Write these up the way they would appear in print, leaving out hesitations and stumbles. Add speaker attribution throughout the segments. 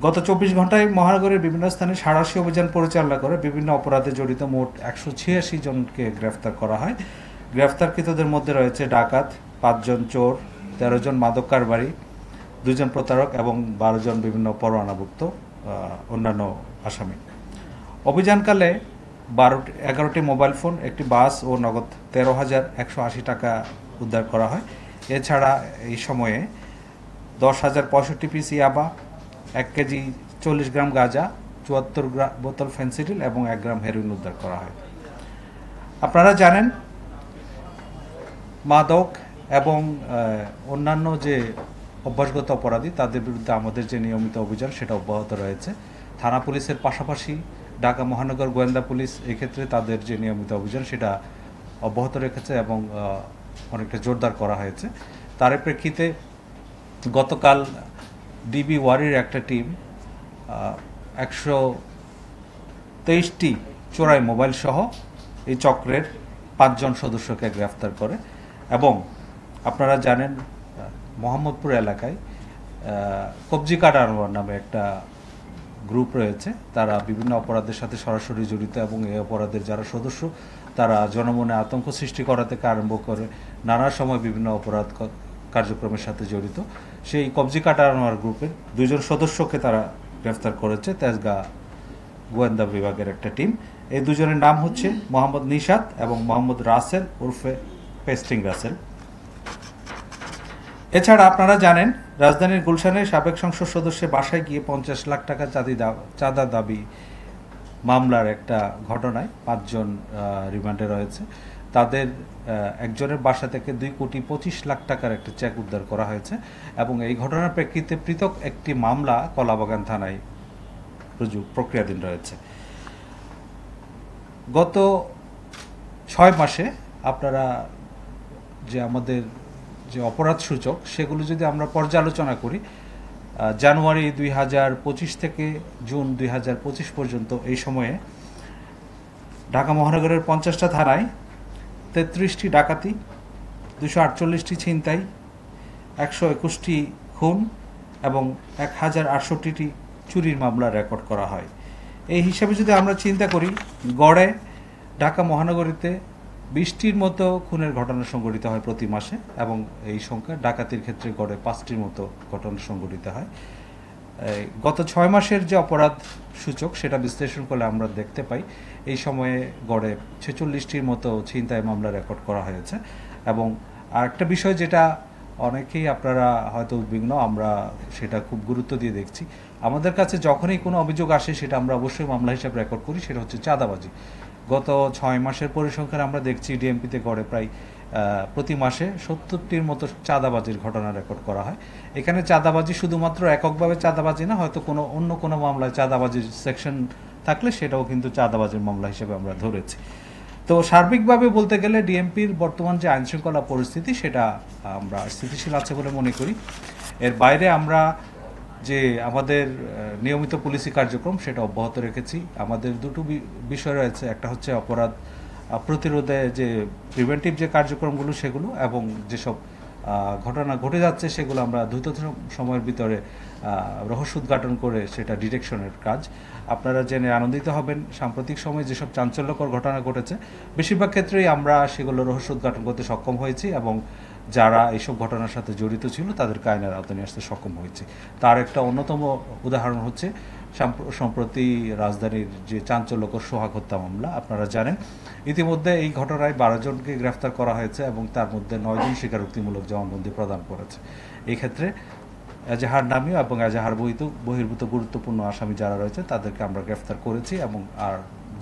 Speaker 1: গত 24 ঘন্টায় মহানগরের বিভিন্ন স্থানে সাঁড়াশি অভিযান পরিচালনা করে বিভিন্ন অপরাধে জড়িত মোট 186 জনকে গ্রেফতার করা হয়। গ্রেফতারকৃতদের মধ্যে রয়েছে ডাকাত, 5 জন চোর, 13 জন মাদক কারবারি, 2 জন প্রতারক এবং 12 জন বিভিন্ন পরোয়ানাভুক্ত অন্যান্য আসামি। অভিযানকালে 11টি মোবাইল ফোন, একটি বাস ও নগদ 13,180 টাকা উদ্ধার করা হয়। এছাড়া এই সময়ে 10,065 পিস ইয়াবা, 1 কেজি 40 গ্রাম গাঁজা, 74 বোতল ফেন্সিডিল এবং 1 গ্রাম হেরোইন উদ্ধার করা হয়। আপনারা জানেন মাদক এবং অন্যান্য যে অভ্যাসগত অপরাধী তাদের বিরুদ্ধে আমাদের যে নিয়মিত অভিযান সেটা অব্যাহত রয়েছে। থানা পুলিশের পাশাপাশি ঢাকা মহানগর গোয়েন্দা পুলিশ এক্ষেত্রে তাদের যে নিয়মিত অভিযান সেটা অব্যাহত রেখেছে এবং অনেকটা জোরদার করা হয়েছে। তার প্রেক্ষিতে গতকাল ডিবি ওয়ারির একটা টিম 123টি চোরাই মোবাইল সহ এই চক্রের 5 জন সদস্যকে গ্রেফতার করে এবং আপনারা জানেন মোহাম্মদপুর এলাকায় কবজি কাটা আনোয়ার নামে একটা গ্রুপ রয়েছে। তারা বিভিন্ন অপরাধের সাথে সরাসরি জড়িত এবং এই অপরাধের যারা সদস্য তারা জনমনে আতঙ্ক সৃষ্টি করা থেকে আরম্ভ করে নানা সময় বিভিন্ন অপরাধ কার্যক্রমের সাথে জড়িত। সেই কবজি কাটা আনোয়ার গ্রুপের 2 জন সদস্যকে তারা গ্রেফতার করেছে তেজগাঁ গোয়েন্দা বিভাগের একটা টিম। এই 2 জনের নাম হচ্ছে মোহাম্মদ নিশাত এবং মোহাম্মদ রাসেল ওরফে পেস্টিং রাসেল। এছাড়া আপনারা জানেন রাজধানীর গুলশানে সাবেক সংসদ সদস্যের বাসায় গিয়ে 50 লাখ টাকা চাঁদা দাবি মামলার একটা ঘটনায় 5 জন রিমান্ডে রয়েছে। তাদের একজনের বাসা থেকে 2,25,00,000 টাকার একটা চেক উদ্ধার করা হয়েছে এবং এই ঘটনার প্রেক্ষিতে পৃথক একটি মামলা কলাবাগান থানায় প্রক্রিয়াধীন রয়েছে। গত 6 মাসে আপনারা যে আমাদের যে অপরাধ সূচক সেগুলো যদি আমরা পর্যালোচনা করি, জানুয়ারি 2025 থেকে জুন 2025 পর্যন্ত এই সময়ে ঢাকা মহানগরের 50টা থানায় 33টি ডাকাতি, 248টি ছিনতাই, 121টি খুন এবং 1,068টি চুরির মামলা রেকর্ড করা হয়। এই হিসাবে যদি আমরা চিন্তা করি, গড়ে ঢাকা মহানগরীতে 20টির মতো খুনের ঘটনা সংঘটিত হয় প্রতি মাসে এবং এই সংখ্যা ডাকাতির ক্ষেত্রে গড়ে 5টির মতো ঘটনা সংঘটিত হয়। গত 6 মাসের যে অপরাধ সূচক সেটা বিশ্লেষণ করলে আমরা দেখতে পাই এই সময়ে গড়ে 46টির মতো ছিনতাই মামলা রেকর্ড করা হয়েছে। এবং আরেকটা বিষয় যেটা অনেকেই আপনারা হয়তো উদ্বিগ্ন, আমরা সেটা খুব গুরুত্ব দিয়ে দেখছি। আমাদের কাছে যখনই কোনো অভিযোগ আসে সেটা আমরা অবশ্যই মামলা হিসাবে রেকর্ড করি, সেটা হচ্ছে চাঁদাবাজি। গত 6 মাসের পরিসংখ্যান আমরা দেখছি ডিএমপিতে গড়ে প্রায় প্রতি মাসে 70টির মতো চাঁদাবাজির ঘটনা রেকর্ড করা হয়। এখানে চাঁদাবাজি শুধুমাত্র এককভাবে চাঁদাবাজি না, হয়তো অন্য কোনো মামলায় চাঁদাবাজির সেকশন থাকলে সেটাও কিন্তু চাঁদাবাজির মামলা হিসেবে আমরা ধরেছি। তো সার্বিকভাবে বলতে গেলে ডিএমপির বর্তমান যে আইনশৃঙ্খলা পরিস্থিতি সেটা আমরা স্থিতিশীল আছে বলে মনে করি। এর বাইরে আমরা যে আমাদের নিয়মিত পুলিশি কার্যক্রম সেটা অব্যাহত রেখেছি। আমাদের দুটো বিষয় রয়েছে, একটা হচ্ছে অপরাধ প্রতিরোধে যে প্রিভেন্টিভ যে কার্যক্রমগুলো সেগুলো, এবং যেসব ঘটনা ঘটে যাচ্ছে সেগুলো আমরা দ্রুত সময়ের ভিতরে রহস্য উদ্ঘাটন করে সেটা ডিটেকশনের কাজ। আপনারা জেনে আনন্দিত হবেন সাম্প্রতিক সময়ে যেসব চাঞ্চল্যকর ঘটনা ঘটেছে বেশিরভাগ ক্ষেত্রেই আমরা সেগুলো রহস্য উদ্ঘাটন করতে সক্ষম হয়েছি এবং যারা এইসব ঘটনার সাথে জড়িত ছিল তাদেরকে আইনের আওতায় নিয়ে আসতে সক্ষম হয়েছে। তার একটা অন্যতম উদাহরণ হচ্ছে সম্প্রতি রাজধানীর যে চাঞ্চল্যকর সোহাগ হত্যা মামলা। আপনারা জানেন ইতিমধ্যে এই ঘটনায় 12 জনকে গ্রেফতার করা হয়েছে এবং তার মধ্যে 9 জন স্বীকারোক্তিমূলক জবানবন্দি প্রদান করেছে। এই ক্ষেত্রে এজাহার নামীয় এবং এজাহার বহির্ভূত গুরুত্বপূর্ণ আসামি যারা রয়েছে তাদেরকে আমরা গ্রেফতার করেছি এবং আর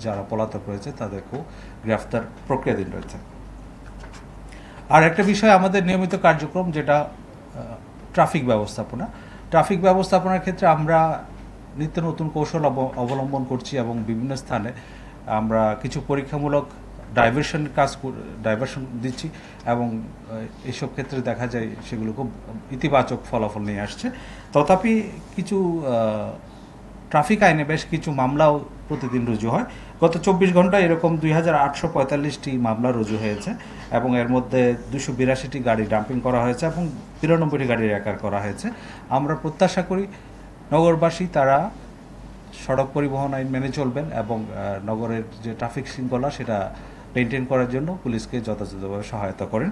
Speaker 1: যারা পলাতক রয়েছে তাদেরকেও গ্রেফতার প্রক্রিয়াধীন রয়েছে। আর একটা বিষয় আমাদের নিয়মিত কার্যক্রম যেটা ট্রাফিক ব্যবস্থাপনা। ট্রাফিক ব্যবস্থাপনার ক্ষেত্রে আমরা নিত্য নতুন কৌশল অবলম্বন করছি এবং বিভিন্ন স্থানে আমরা কিছু পরীক্ষামূলক ডাইভারশন দিচ্ছি এবং এইসব ক্ষেত্রে দেখা যায় সেগুলো খুব ইতিবাচক ফলাফল নিয়ে আসছে। তথাপি কিছু ট্রাফিক আইনে বেশ কিছু মামলাও প্রতিদিন রুজু হয়। গত 24 ঘন্টায় এরকম 2,845টি মামলা রুজু হয়েছে এবং এর মধ্যে 282টি গাড়ি ডাম্পিং করা হয়েছে এবং 93টি গাড়ি রেকার করা হয়েছে। আমরা প্রত্যাশা করি নগরবাসী তারা সড়ক পরিবহন আইন মেনে চলবেন এবং নগরের যে ট্রাফিক শৃঙ্খলা সেটা মেনটেন করার জন্য পুলিশকে যথাযথভাবে সহায়তা করেন।